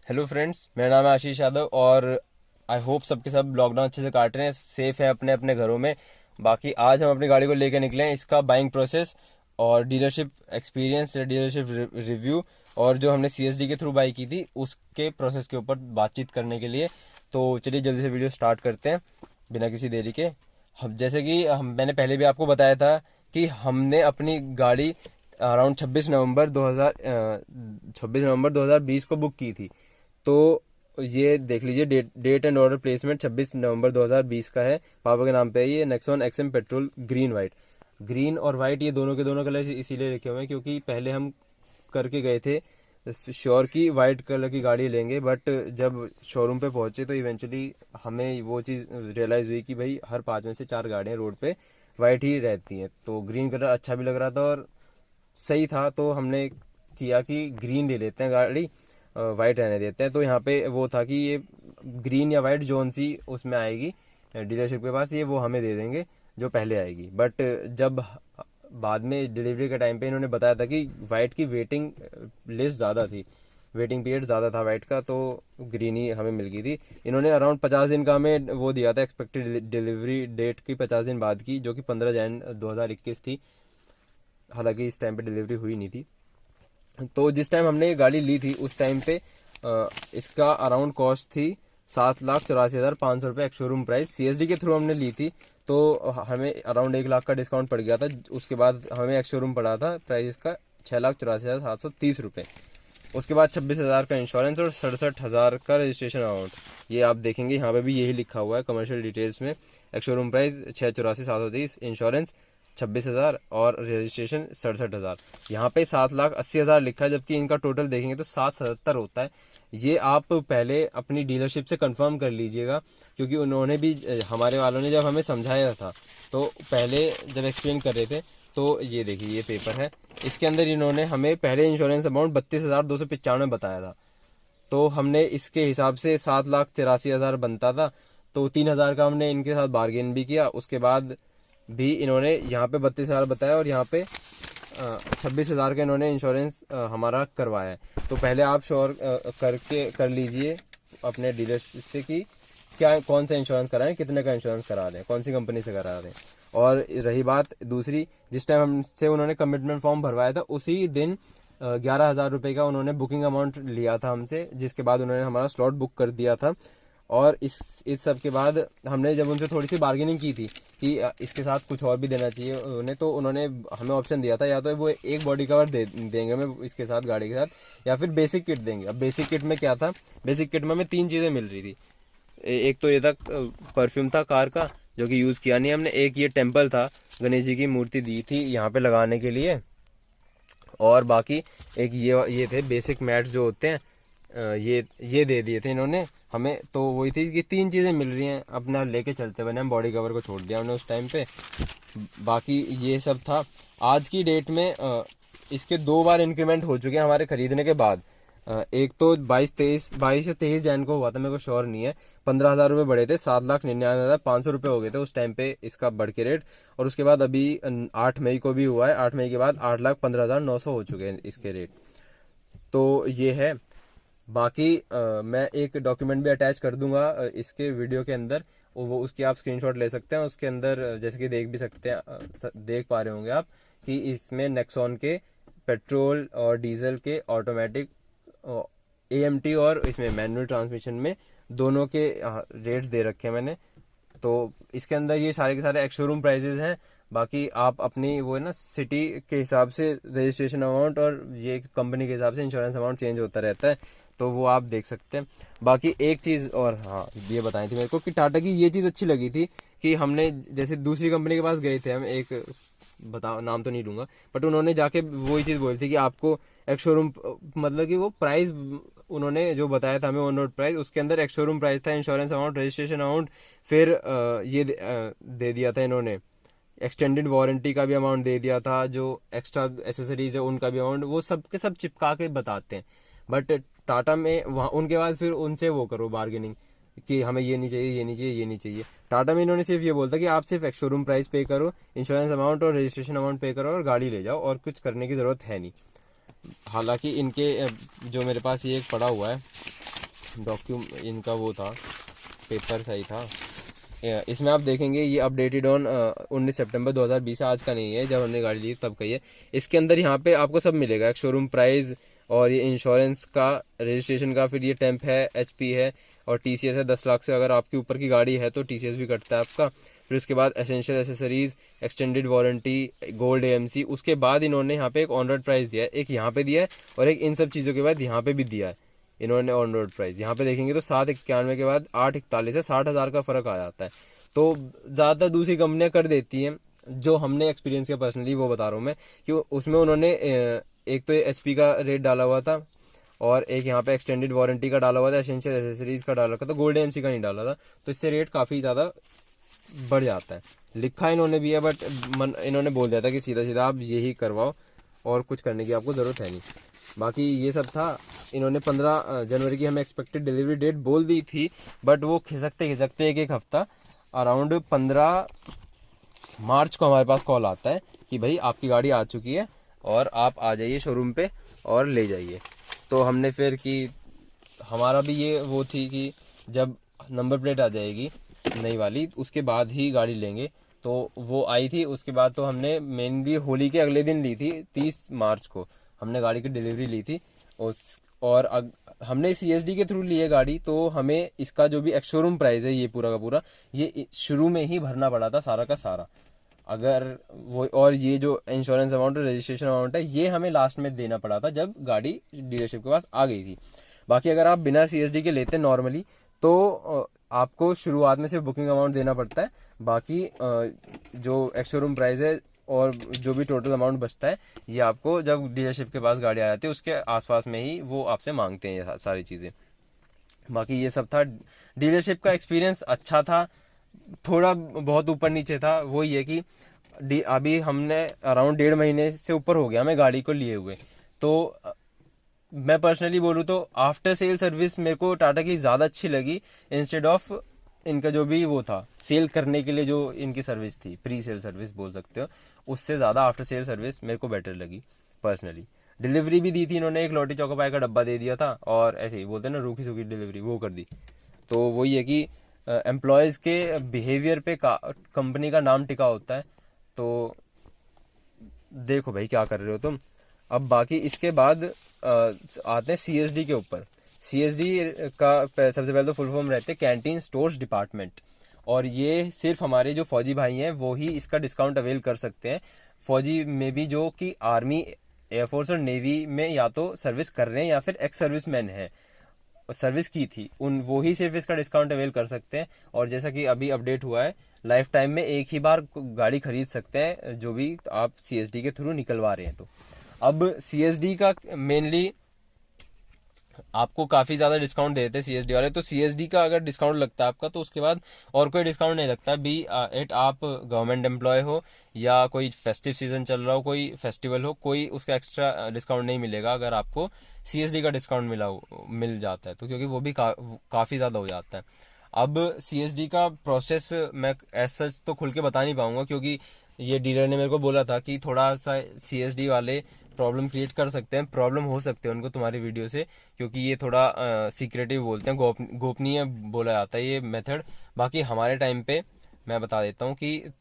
Hello friends, मेरा नाम है आशीष यादव और आई होप सबके सब लॉकडाउन अच्छे से काट रहे हैं, सेफ है अपने अपने घरों में। बाकी आज हम अपनी गाड़ी को लेकर निकले हैं, इसका बाइंग प्रोसेस और डीलरशिप एक्सपीरियंस, डीलरशिप रिव्यू और जो हमने सीएसडी के थ्रू बाई की थी उसके प्रोसेस के ऊपर बातचीत करने के लिए। तो चलिए जल्दी से वीडियो स्टार्ट करते हैं बिना किसी देरी के। हम जैसे कि मैंने पहले भी आपको बताया था कि हमने अपनी गाड़ी अराउंड 26 नवंबर 2020 को बुक की थी। तो ये देख लीजिए, डेट एंड ऑर्डर प्लेसमेंट 26 नवंबर 2020 का है। पापा के नाम पे है ये Nexon XM petrol green white. Green और वाइट ये दोनों के दोनों कलर इसीलिए लिखे हुए हैं क्योंकि पहले हम करके गए थे श्योर की वाइट कलर की गाड़ी लेंगे, बट जब शोरूम पे पहुंचे तो इवेंचुअली हमें वो चीज़ रियलाइज़ हुई कि भाई हर 5 में से 4 गाड़ियाँ रोड पे वाइट ही रहती हैं। तो ग्रीन कलर अच्छा भी लग रहा था और सही था, तो हमने किया कि ग्रीन ले लेते हैं गाड़ी, वाइट रहने देते हैं। तो यहाँ पे वो था कि ये ग्रीन या वाइट जोन सी उसमें आएगी डीलरशिप के पास, ये वो हमें दे देंगे जो पहले आएगी। बट जब बाद में डिलीवरी के टाइम पे इन्होंने बताया था कि वाइट की वेटिंग लिस्ट ज़्यादा थी, वेटिंग पीरियड ज़्यादा था वाइट का, तो ग्रीन ही हमें मिल गई थी। इन्होंने अराउंड 50 दिन का हमें वो दिया था, एक्सपेक्टेड डिलीवरी डेट की 50 दिन बाद की, जो कि 15 जनवरी 2021 थी। हालांकि इस टाइम पे डिलीवरी हुई नहीं थी। तो जिस टाइम हमने ये गाड़ी ली थी उस टाइम पे इसका अराउंड कॉस्ट थी 7,84,500 रुपये एक शोरूम प्राइस। सीएसडी के थ्रू हमने ली थी तो हमें अराउंड 1 लाख का डिस्काउंट पड़ गया था। उसके बाद हमें एक शोरूम पड़ा था प्राइस का 6,84,730 रुपये। उसके बाद 26,000 का इंश्योरेंस और 67,000 का रजिस्ट्रेशन अमाउंट। ये आप देखेंगे यहाँ पे भी यही लिखा हुआ है कमर्शियल डिटेल्स में। एक शोरूम प्राइस 6,84,730, इंश्योरेंस 26,000 और रजिस्ट्रेशन 67,000। यहाँ पे 7,80,000 लिखा है, जबकि इनका टोटल देखेंगे तो 777 होता है। ये आप पहले अपनी डीलरशिप से कंफर्म कर लीजिएगा क्योंकि उन्होंने भी, हमारे वालों ने जब हमें समझाया था तो पहले जब एक्सप्लेन कर रहे थे तो ये देखिए ये पेपर है, इसके अंदर इन्होंने हमें पहले इंश्योरेंस अमाउंट 32,295 बताया था। तो हमने इसके हिसाब से 7,83,000 बनता था, तो 3,000 का हमने इनके साथ बार्गेन भी किया। उसके बाद भी इन्होंने यहाँ पे 32,000 बताया और यहाँ पे 26,000 का इन्होंने इंश्योरेंस हमारा करवाया है। तो पहले आप श्योर करके कर लीजिए अपने डीलर से कि क्या कौन सा इंश्योरेंस करा है, कितने का इंश्योरेंस करा रहे हैं, कौन सी कंपनी से करा रहे हैं। और रही बात दूसरी, जिस टाइम हमसे उन्होंने कमिटमेंट फॉर्म भरवाया था उसी दिन 11,000 रुपये का उन्होंने बुकिंग अमाउंट लिया था हमसे, जिसके बाद उन्होंने हमारा स्लॉट बुक कर दिया था। और इस सब के बाद हमने जब उनसे थोड़ी सी बार्गेनिंग की थी कि इसके साथ कुछ और भी देना चाहिए उन्हें, तो उन्होंने हमें ऑप्शन दिया था या तो वो एक बॉडी कवर देंगे हमें इसके साथ गाड़ी के साथ, या फिर बेसिक किट देंगे। अब बेसिक किट में क्या था, बेसिक किट में हमें 3 चीज़ें मिल रही थी। एक तो ये था परफ्यूम था कार का जो कि यूज़ किया नहीं हमने, एक ये टेम्पल था, गणेश जी की मूर्ति दी थी यहाँ पे लगाने के लिए, और बाकी एक ये थे बेसिक मैट्स जो होते हैं, ये दे दिए थे इन्होंने हमें। तो वही थी कि 3 चीज़ें मिल रही हैं, अपना लेके चलते बने हम बॉडी कवर को छोड़ दिया उन्होंने उस टाइम पे। बाकी ये सब था। आज की डेट में इसके 2 बार इंक्रीमेंट हो चुके हैं हमारे खरीदने के बाद। एक तो 22 या 23 जैन को हुआ था, मेरे को श्योर नहीं है। 15,000 रुपये बढ़े थे, 7,99,500 रुपये हो गए थे उस टाइम पे इसका बढ़ के रेट। और उसके बाद अभी 8 मई को भी हुआ है, 8 मई के बाद 8,15,900 हो चुके हैं इसके रेट। तो ये है। बाकी मैं एक डॉक्यूमेंट भी अटैच कर दूंगा इसके वीडियो के अंदर, वो उसकी आप स्क्रीनशॉट ले सकते हैं। उसके अंदर जैसे कि देख भी सकते हैं, देख पा रहे होंगे आप कि इसमें नेक्सॉन के पेट्रोल और डीजल के ऑटोमेटिक, एएमटी और इसमें मैनुअल ट्रांसमिशन में दोनों के रेट्स दे रखे हैं मैंने। तो इसके अंदर ये सारे के सारे एक्स शोरूम प्राइजेज हैं। बाकी आप अपनी वो है ना सिटी के हिसाब से रजिस्ट्रेशन अमाउंट और ये कंपनी के हिसाब से इंश्योरेंस अमाउंट चेंज होता रहता है, तो वो आप देख सकते हैं। बाकी एक चीज़ और, हाँ, ये बताई थी मेरे को कि टाटा की ये चीज़ अच्छी लगी थी कि हमने जैसे दूसरी कंपनी के पास गए थे हम, एक बता नाम तो नहीं लूँगा, बट उन्होंने जाके वही चीज़ बोली थी कि आपको एक शोरूम, मतलब कि वो प्राइस उन्होंने जो बताया था हमें ऑन रोड प्राइस, उसके अंदर एक शोरूम प्राइस था, इंश्योरेंस अमाउंट, रजिस्ट्रेशन अमाउंट, फिर ये दे दिया था इन्होंने एक्सटेंडेड वारंटी का भी अमाउंट दे दिया था, जो एक्स्ट्रा एसेसरीज है उनका भी अमाउंट, वो सब के सब चिपका के बताते हैं। बट टाटा में वहाँ उनके बाद फिर उनसे वो करो बार्गेनिंग कि हमें ये नहीं चाहिए, ये नहीं चाहिए, ये नहीं चाहिए। टाटा में इन्होंने सिर्फ ये बोलता कि आप सिर्फ एक शोरूम प्राइस पे करो, इंश्योरेंस अमाउंट और रजिस्ट्रेशन अमाउंट पे करो और गाड़ी ले जाओ, और कुछ करने की ज़रूरत है नहीं। हालांकि इनके जो मेरे पास ये एक पड़ा हुआ है इनका वो था, पेपर सही था। इसमें आप देखेंगे ये अपडेटेड ऑन 19 सितंबर 2020, आज का नहीं है, जब हमने गाड़ी ली तब का ही है। इसके अंदर यहाँ पे आपको सब मिलेगा, एक शोरूम प्राइस और ये इंश्योरेंस का, रजिस्ट्रेशन का, फिर ये टेम्प है, एचपी है और टीसीएस है। 10 लाख से अगर आपके ऊपर की गाड़ी है तो टीसीएस भी कटता है आपका। फिर उसके बाद essential accessories, extended warranty, gold AMC. उसके बाद इन्होंने यहाँ पे एक ऑन रोड प्राइस दिया है, एक यहाँ पे दिया है और एक इन सब चीज़ों के बाद यहाँ पे भी दिया है इन्होंने ऑन रोड प्राइस। यहाँ पे देखेंगे तो 791 के बाद 841 है, 60,000 का फर्क आ जाता है। तो ज़्यादातर दूसरी कंपनियां कर देती हैं, जो हमने एक्सपीरियंस किया पर्सनली वो बता रहा हूँ मैं, कि उसमें उन्होंने एक तो एचपी का रेट डाला हुआ था और एक यहाँ पे एक्सटेंडेड वारंटी का डाला हुआ था, एसेंशियल एसेसरीज का डाला था, तो गोल्ड एमसी का नहीं डाला था। तो इससे रेट काफ़ी ज़्यादा बढ़ जाता है। लिखा इन्होंने भी है बट इन्होंने बोल दिया था कि सीधा सीधा आप यही करवाओ और कुछ करने की आपको ज़रूरत है नहीं। बाकी ये सब था। इन्होंने 15 जनवरी की हमें एक्सपेक्टेड डिलीवरी डेट बोल दी थी, बट वो खिसकते खिसकते एक हफ्ता, अराउंड 15 मार्च को हमारे पास कॉल आता है कि भाई आपकी गाड़ी आ चुकी है और आप आ जाइए शोरूम पे और ले जाइए। तो हमने फिर कि हमारा भी ये वो थी कि जब नंबर प्लेट आ जाएगी नई वाली उसके बाद ही गाड़ी लेंगे। तो वो आई थी, उसके बाद तो हमने मेनली होली के अगले दिन ली थी, 30 मार्च को हमने गाड़ी की डिलीवरी ली थी। और हमने सीएसडी के थ्रू ली है गाड़ी, तो हमें इसका जो भी एक्स शोरूम प्राइस है ये पूरा का पूरा ये शुरू में ही भरना पड़ा था सारा का सारा। अगर वो, और ये जो इंश्योरेंस अमाउंट और रजिस्ट्रेशन अमाउंट है ये हमें लास्ट में देना पड़ा था जब गाड़ी डीलरशिप के पास आ गई थी। बाकी अगर आप बिना सीएसडी के लेते नॉर्मली तो आपको शुरुआत में सिर्फ बुकिंग अमाउंट देना पड़ता है। बाकी जो एक्स शोरूम प्राइस है और जो भी टोटल अमाउंट बचता है ये आपको जब डीलरशिप के पास गाड़ी आ जाती है उसके आसपास में ही वो आपसे मांगते हैं ये सारी चीज़ें। बाकी ये सब था। डीलरशिप का एक्सपीरियंस अच्छा था, थोड़ा बहुत ऊपर नीचे था। वो ये कि अभी हमने अराउंड 1.5 महीने से ऊपर हो गया हमें गाड़ी को लिए हुए। तो मैं पर्सनली बोलूँ तो आफ्टर सेल सर्विस मेरे को टाटा की ज़्यादा अच्छी लगी इंस्टेड ऑफ इनका जो भी वो था सेल करने के लिए जो इनकी सर्विस थी, प्री सेल सर्विस बोल सकते हो, उससे ज़्यादा आफ्टर सेल सर्विस मेरे को बेटर लगी पर्सनली। डिलीवरी भी दी थी इन्होंने, एक लोटी चौकोपाई का डब्बा दे दिया था और ऐसे ही बोलते हैं ना रूखी सूखी डिलीवरी वो कर दी। तो वही है कि एम्प्लॉयज़ के बिहेवियर पे कंपनी का नाम टिका होता है। तो देखो भाई क्या कर रहे हो तुम। अब बाकी इसके बाद आते हैं सीएसडी के ऊपर। सीएसडी का सबसे पहले तो फुल फॉर्म रहते हैं कैंटीन स्टोर्स डिपार्टमेंट, और ये सिर्फ हमारे जो फौजी भाई हैं वो ही इसका डिस्काउंट अवेल कर सकते हैं। फौजी में भी जो कि आर्मी, एयरफोर्स और नेवी में या तो सर्विस कर रहे हैं या फिर एक्स सर्विस मैन है, सर्विस की थी, उन वो ही सिर्फ इसका डिस्काउंट अवेल कर सकते हैं। और जैसा कि अभी अपडेट हुआ है, लाइफ टाइम में एक ही बार गाड़ी खरीद सकते हैं जो भी आप सीएसडी के थ्रू निकलवा रहे हैं। तो अब सीएसडी का मेनली आपको काफ़ी ज़्यादा डिस्काउंट देते हैं सीएसडी वाले। तो सीएसडी का अगर डिस्काउंट लगता है आपका तो उसके बाद और कोई डिस्काउंट नहीं लगता। बी एट आप गवर्नमेंट एम्प्लॉय हो या कोई फेस्टिव सीजन चल रहा हो, कोई फेस्टिवल हो, कोई उसका एक्स्ट्रा डिस्काउंट नहीं मिलेगा अगर आपको सीएसडी का डिस्काउंट मिल जाता है तो, क्योंकि वो भी काफ़ी ज़्यादा हो जाता है। अब सीएसडी का प्रोसेस मैं एज सच तो खुल के बता नहीं पाऊंगा, क्योंकि ये डीलर ने मेरे को बोला था कि थोड़ा सा सीएसडी वाले प्रॉब्लम क्रिएट कर सकते हैं, प्रॉब्लम हो सकते हैं उनको तुम्हारी वीडियो से, क्योंकि ये थोड़ा सीक्रेटिव बोलते हैं, गोपनीय बोला जाता है ये मेथड। बाकी हमारे टाइम पे मैं बता देता हूँ कि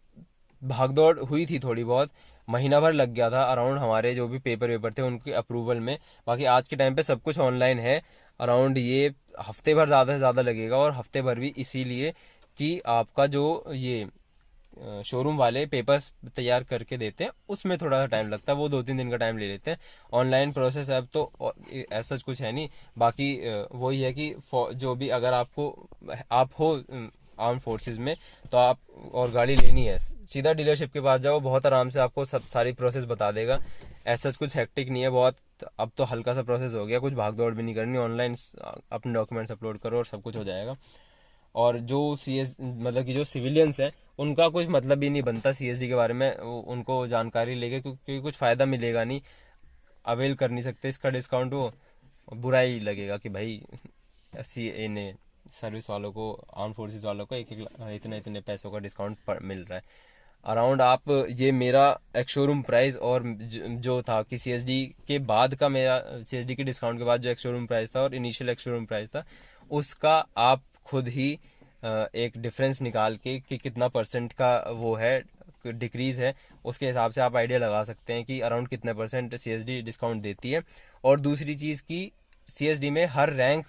भागदौड़ हुई थी थोड़ी बहुत, महीना भर लग गया था अराउंड हमारे जो भी पेपर थे उनके अप्रूवल में। बाकी आज के टाइम पे सब कुछ ऑनलाइन है, अराउंड ये हफ्ते भर ज़्यादा से ज़्यादा लगेगा, और हफ्ते भर भी इसीलिए कि आपका जो ये शोरूम वाले पेपर्स तैयार करके देते हैं उसमें थोड़ा सा टाइम लगता है, वो 2-3 दिन का टाइम ले लेते हैं। ऑनलाइन प्रोसेस है अब तो ऐसा कुछ है नहीं। बाकी वही है कि जो भी अगर आप हो आर्म फोर्सेस में तो आप और गाड़ी लेनी है, सीधा डीलरशिप के पास जाओ, बहुत आराम से आपको सब सारी प्रोसेस बता देगा। ऐसा कुछ हेक्टिक नहीं है, बहुत अब तो हल्का सा प्रोसेस हो गया, कुछ भाग दौड़ भी नहीं करनी, ऑनलाइन अपने डॉक्यूमेंट्स अपलोड करो और सब कुछ हो जाएगा। और जो मतलब कि जो सिविलियंस हैं उनका कुछ मतलब ही नहीं बनता सीएसडी के बारे में, उनको जानकारी लेके क्योंकि कुछ फ़ायदा मिलेगा नहीं, अवेल कर नहीं सकते इसका डिस्काउंट, वो बुरा ही लगेगा कि भाई इन्हें सर्विस वालों को, आर्म फोर्सेस वालों को इतने इतने पैसों का डिस्काउंट मिल रहा है। अराउंड आप ये मेरा एक्स शोरूम प्राइस और जो था कि सीएसडी के बाद का मेरा, सीएसडी के डिस्काउंट के बाद जो एक्स शोरूम प्राइस था और इनिशियल एक्स शोरूम प्राइस था, उसका आप खुद ही एक डिफरेंस निकाल के कि कितना परसेंट का वो है, डिक्रीज है, उसके हिसाब से आप आइडिया लगा सकते हैं कि अराउंड कितने परसेंट सीएसडी डिस्काउंट देती है। और दूसरी चीज़ की सीएसडी में हर रैंक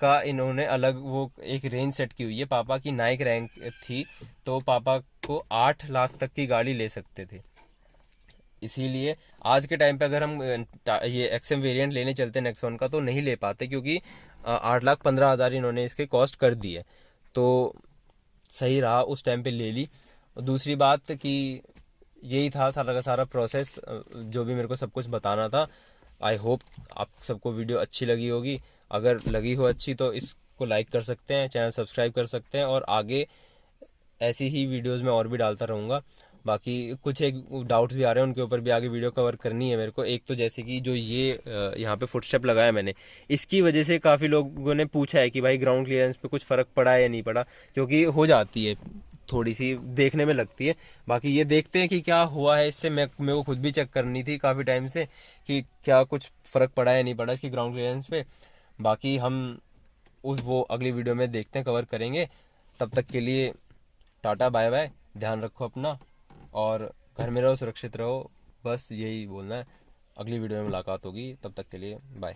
का इन्होंने अलग वो एक रेंज सेट की हुई है। पापा की नाइक रैंक थी तो पापा को 8 लाख तक की गाड़ी ले सकते थे। इसीलिए आज के टाइम पे अगर हम ये एक्सएम वेरिएंट लेने चलते हैं नेक्सॉन का तो नहीं ले पाते, क्योंकि 8,15,000 इन्होंने इसके कॉस्ट कर दी है। तो सही रहा उस टाइम पे ले ली। और दूसरी बात कि यही था सारा का सारा प्रोसेस, जो भी मेरे को सब कुछ बताना था। आई होप आप सबको वीडियो अच्छी लगी होगी। अगर लगी हो अच्छी तो इसको लाइक कर सकते हैं, चैनल सब्सक्राइब कर सकते हैं, और आगे ऐसी ही वीडियोस में और भी डालता रहूँगा। बाकी कुछ एक डाउट्स भी आ रहे हैं, उनके ऊपर भी आगे वीडियो कवर करनी है मेरे को। एक तो जैसे कि जो ये यहाँ पे फुटस्टेप लगाया मैंने, इसकी वजह से काफ़ी लोगों ने पूछा है कि भाई ग्राउंड क्लियरेंस पे कुछ फ़र्क पड़ा है या नहीं पड़ा, क्योंकि हो जाती है थोड़ी सी देखने में लगती है। बाकी ये देखते हैं कि क्या हुआ है इससे। मेरे को खुद भी चेक करनी थी काफ़ी टाइम से कि क्या कुछ फ़र्क पड़ा है या नहीं पड़ा इसकी ग्राउंड क्लियरेंस पे। बाकी हम उस वो अगली वीडियो में देखते हैं, कवर करेंगे। तब तक के लिए टाटा बाय बाय, ध्यान रखो अपना और घर में रहो, सुरक्षित रहो, बस यही बोलना है। अगली वीडियो में मुलाकात होगी, तब तक के लिए बाय।